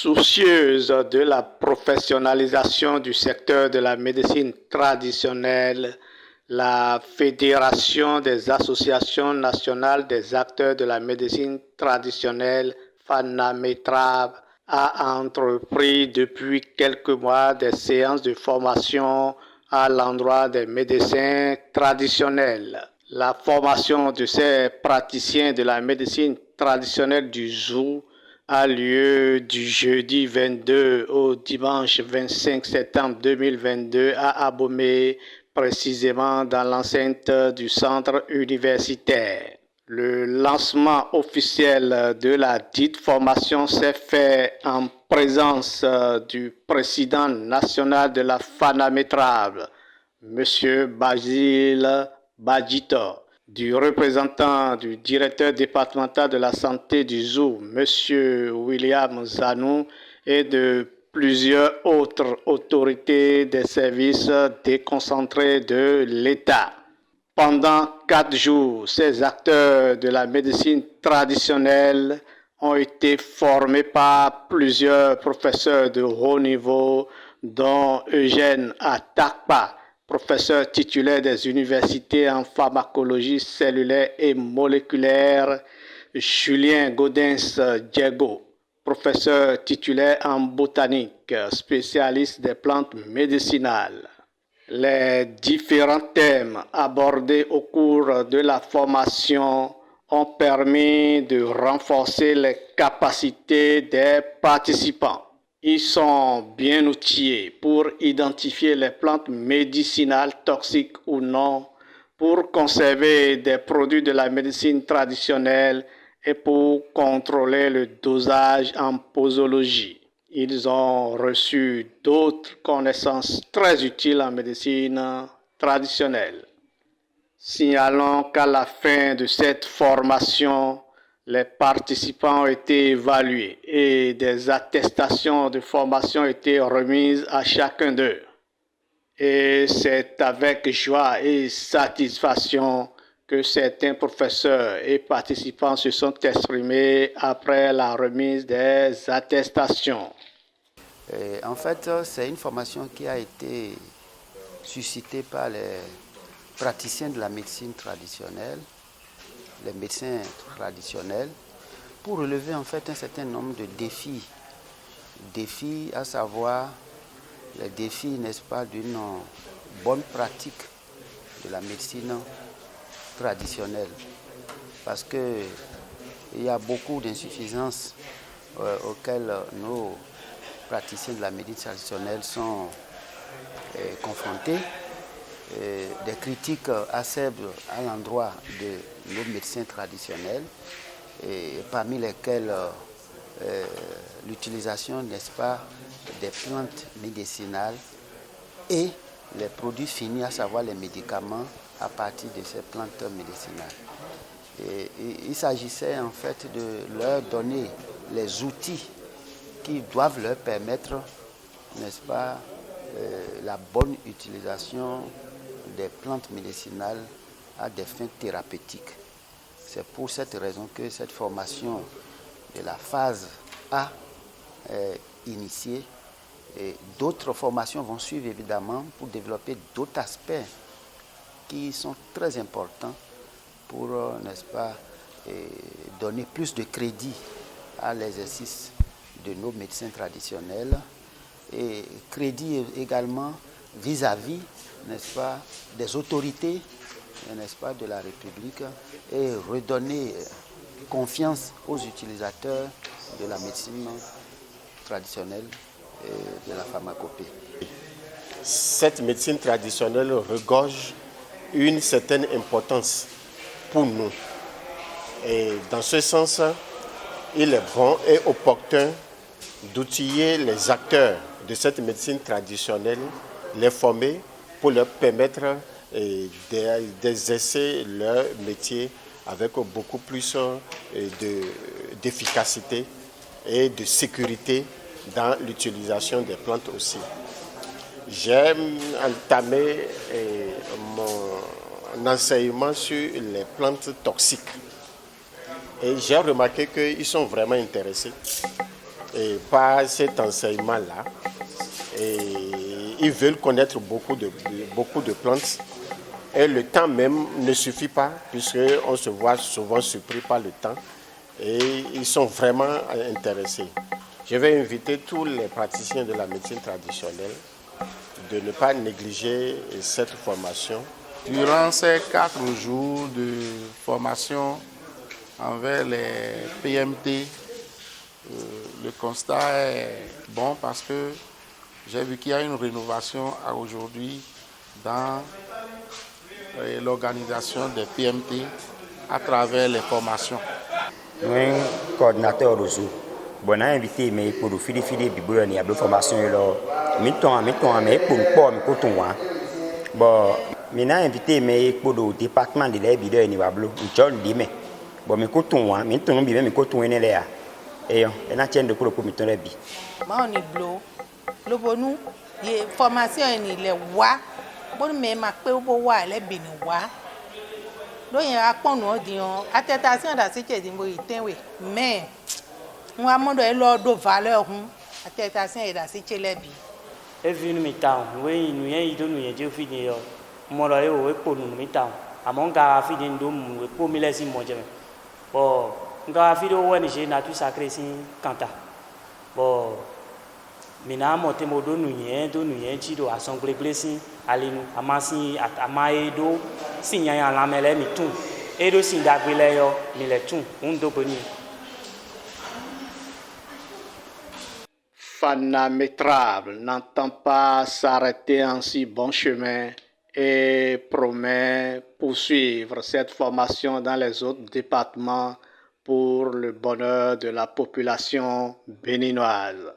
Soucieuse de la professionnalisation du secteur de la médecine traditionnelle, la Fédération des associations nationales des acteurs de la médecine traditionnelle, FANAMETRAB, a entrepris depuis quelques mois des séances de formation à l'endroit des médecins traditionnels. La formation de ces praticiens de la médecine traditionnelle du Zou a lieu du jeudi 22 au dimanche 25 septembre 2022 à Abomey, précisément dans l'enceinte du centre universitaire. Le lancement officiel de la dite formation s'est fait en présence du président national de la FANAMETRAB, M. Basile Badjito, du représentant du directeur départemental de la santé du Zou, M. William Zanou, et de plusieurs autres autorités des services déconcentrés de l'État. Pendant 4 jours, ces acteurs de la médecine traditionnelle ont été formés par plusieurs professeurs de haut niveau, dont Eugène Atakpa, professeur titulaire des universités en pharmacologie cellulaire et moléculaire, Julien Gaudens-Diego, professeur titulaire en botanique, spécialiste des plantes médicinales. Les différents thèmes abordés au cours de la formation ont permis de renforcer les capacités des participants. Ils sont bien outillés pour identifier les plantes médicinales toxiques ou non, pour conserver des produits de la médecine traditionnelle et pour contrôler le dosage en posologie. Ils ont reçu d'autres connaissances très utiles en médecine traditionnelle. Signalons qu'à la fin de cette formation, les participants ont été évalués et des attestations de formation ont été remises à chacun d'eux. Et c'est avec joie et satisfaction que certains professeurs et participants se sont exprimés après la remise des attestations. En fait, c'est une formation qui a été suscitée par les praticiens de la médecine traditionnelle, les médecins traditionnels, pour relever en fait un certain nombre de défis. Défis à savoir les défis, n'est-ce pas, d'une bonne pratique de la médecine traditionnelle. Parce qu'il y a beaucoup d'insuffisances auxquelles nos praticiens de la médecine traditionnelle sont confrontés. Des critiques acerbes à l'endroit de nos médecins traditionnels, parmi lesquels l'utilisation, n'est-ce pas, des plantes médicinales et les produits finis, à savoir les médicaments à partir de ces plantes médicinales. Il s'agissait en fait de leur donner les outils qui doivent leur permettre, n'est-ce pas, la bonne utilisation des plantes médicinales à des fins thérapeutiques. C'est pour cette raison que cette formation de la phase A est initiée. Et d'autres formations vont suivre évidemment pour développer d'autres aspects qui sont très importants pour, n'est-ce pas, donner plus de crédit à l'exercice de nos médecins traditionnels et crédit également vis-à-vis, n'est-ce pas, des autorités, n'est-ce pas, de la République et redonner confiance aux utilisateurs de la médecine traditionnelle et de la pharmacopée. Cette médecine traditionnelle regorge une certaine importance pour nous. Et dans ce sens, il est bon et opportun d'outiller les acteurs de cette médecine traditionnelle, les former pour leur permettre d'exercer leur métier avec beaucoup plus d'efficacité et de sécurité dans l'utilisation des plantes aussi. J'ai entamé mon enseignement sur les plantes toxiques et j'ai remarqué qu'ils sont vraiment intéressés. par cet enseignement-là. Et ils veulent connaître beaucoup de plantes. Et le temps même ne suffit pas, puisqu'on se voit souvent surpris par le temps. Et ils sont vraiment intéressés. Je vais inviter tous les praticiens de la médecine traditionnelle de ne pas négliger cette formation. Durant ces 4 jours de formation envers les PMT, le constat est bon parce que j'ai vu qu'il y a une rénovation aujourd'hui dans l'organisation des PMT à travers les formations. Nous sommes coordinateur de Rousseau. Bon, on a invité mes pour filer bibo ni ablo formation là. Miton mais pour pas me coton wa. Bon, on a invité mes pour le département de l'ébideur ni ablo. John Dime. Bon, me coton wa, miton bi me coton ene là. Et on a tient de pour miton là bi. Ma on est blo. Le bonu, y formation ni le wa. Bon mais ma pe bo wa le bi ni wa. Donc il y a pas nous dit attestation d'associé di mo itenwe mais moi mondo e lo do valeur attestation d'associé le bi e vinu mi taw we nu yen ido nu yen je fi ni yo mo lo e o e po nu mi taw amon ga fi ni ndo mu e po mi le si mo je bo nga fi do woni je na tu sacré si kanta bo mina mo te mo do nu yen ji do assemblée blessing alinu amasi amae do sinya la mele mi tun e do sin dagbele yo mi le tun do boni. Fanamétrable n'entend pas s'arrêter en si bon chemin et promet poursuivre cette formation dans les autres départements pour le bonheur de la population béninoise.